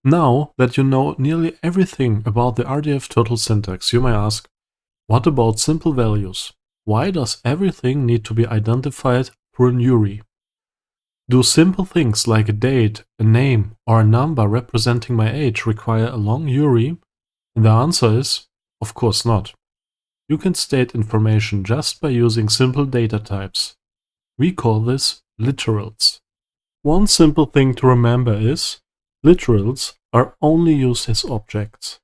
Now that you know nearly everything about the RDF turtle syntax, you may ask, what about simple values? Why does everything need to be identified through an URI? Do simple things like a date, a name, or a number representing my age require a long URI? And the answer is, of course not. You can state information just by using simple data types. We call this literals. One simple thing to remember is, literals are only used as objects,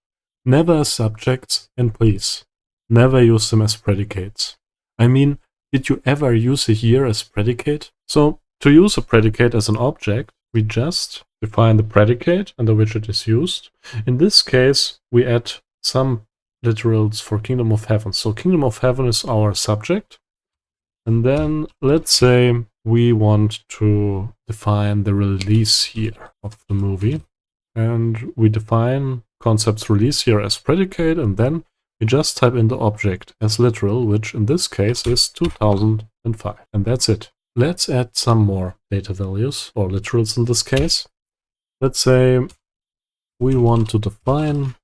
never as subjects, and please, never use them as predicates. I mean, did you ever use a year as predicate? So, to use a predicate as an object, we just define the predicate under which it is used. In this case, we add some literals for Kingdom of Heaven. So Kingdom of Heaven is our subject. And then let's say we want to define the release year of the movie. And we define concepts release year as predicate, and then we just type in the object as literal, which in this case is 2005. And that's it. Let's add some more data values, or literals in this case. Let's say we want to define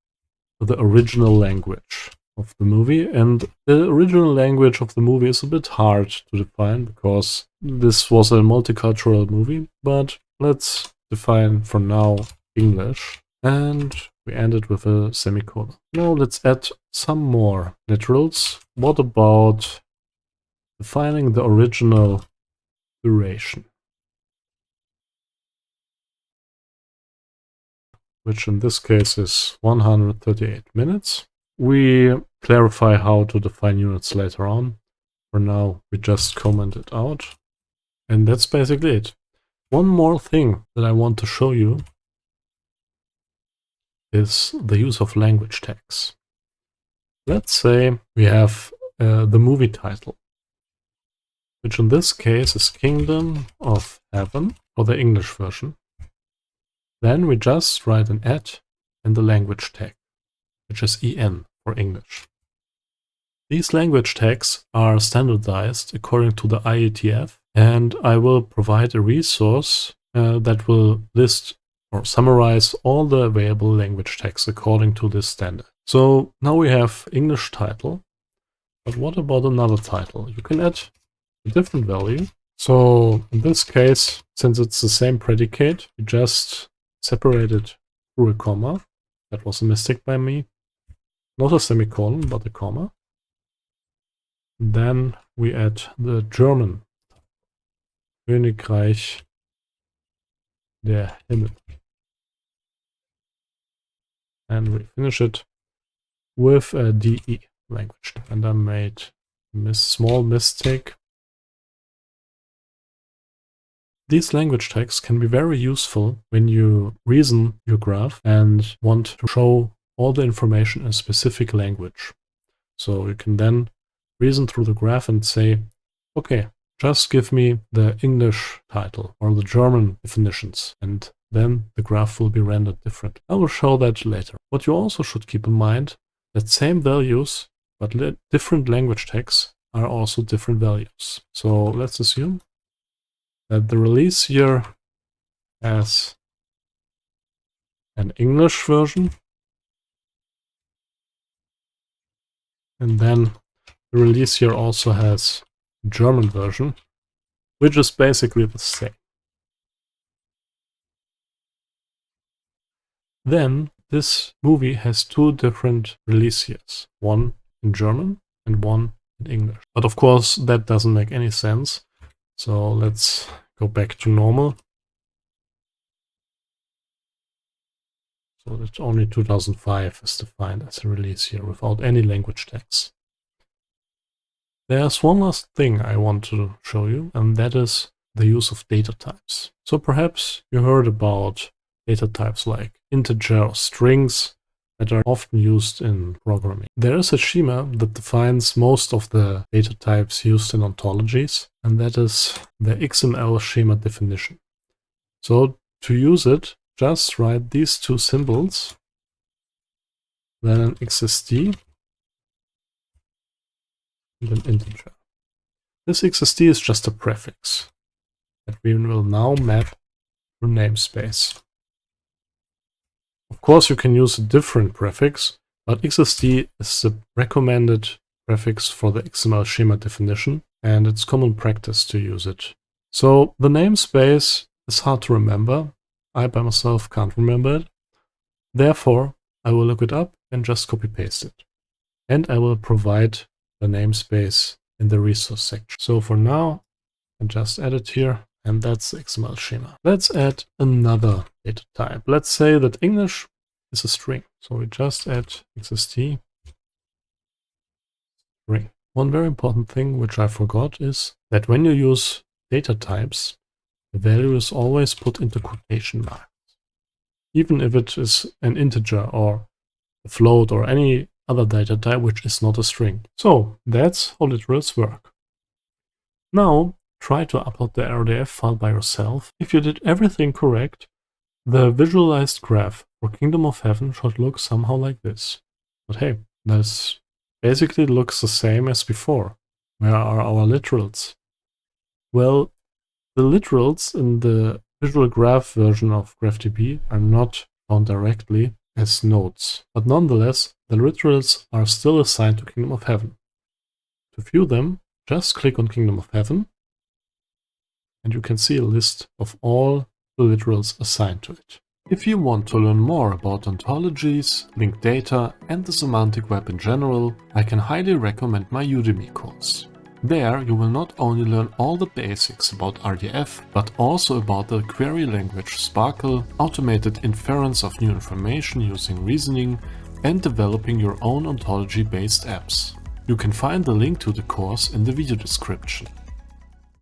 the original language of the movie, and the original language of the movie is a bit hard to define because this was a multicultural movie, but let's define for now English, and we end it with a semicolon. Now let's add some more literals. What about defining the original duration, which in this case is 138 minutes. We clarify how to define units later on. For now, we just comment it out. And that's basically it. One more thing that I want to show you is the use of language tags. Let's say we have the movie title, which in this case is Kingdom of Heaven for the English version. Then we just write an @ and the language tag, which is EN for English. These language tags are standardized according to the IETF, and I will provide a resource that will list or summarize all the available language tags according to this standard. So now we have English title, but what about another title? You can add a different value. So in this case, since it's the same predicate, we just separate it through a comma. That was a mistake by me. Not a semicolon, but a comma. Then we add the German Königreich der Himmel. And we finish it with a DE language. And I made a small mistake. These language tags can be very useful when you reason your graph and want to show all the information in a specific language. So you can then reason through the graph and say, okay, just give me the English title or the German definitions, and then the graph will be rendered different. I will show that later. What you also should keep in mind, that same values, but different language tags are also different values. So let's assume that the release year has an English version, and then the release year also has a German version, which is basically the same. Then this movie has two different release years, one in German and one in English. But of course that doesn't make any sense. So let's go back to normal. So that only 2005 is defined as a release year without any language tags. There's one last thing I want to show you, and that is the use of data types. So perhaps you heard about data types like integer or strings that are often used in programming. There is a schema that defines most of the data types used in ontologies, and that is the XML schema definition. So to use it, just write these two symbols, then an XSD, and an integer. This XSD is just a prefix that we will now map through namespace. course, you can use a different prefix, but XSD is the recommended prefix for the XML schema definition, and it's common practice to use it. So the namespace is hard to remember. I by myself can't remember it. Therefore, I will look it up and just copy paste it. And I will provide the namespace in the resource section. So for now, I just add it here, and that's the XML schema. Let's add another data type. Let's say that English is a string. So we just add XSD string. One very important thing which I forgot is that when you use data types, the value is always put into quotation marks. Even if it is an integer or a float or any other data type which is not a string. So that's how literals work. Now try to upload the RDF file by yourself. If you did everything correct, the visualized graph for Kingdom of Heaven should look somehow like this. But hey, this basically looks the same as before. Where are our literals? Well, the literals in the visual graph version of GraphDB are not found directly as nodes, but nonetheless, the literals are still assigned to Kingdom of Heaven. To view them, just click on Kingdom of Heaven, and you can see a list of all the literals assigned to it. If you want to learn more about ontologies, linked data, and the semantic web in general, I can highly recommend my Udemy course. There you will not only learn all the basics about RDF, but also about the query language SPARQL, automated inference of new information using reasoning, and developing your own ontology-based apps. You can find the link to the course in the video description.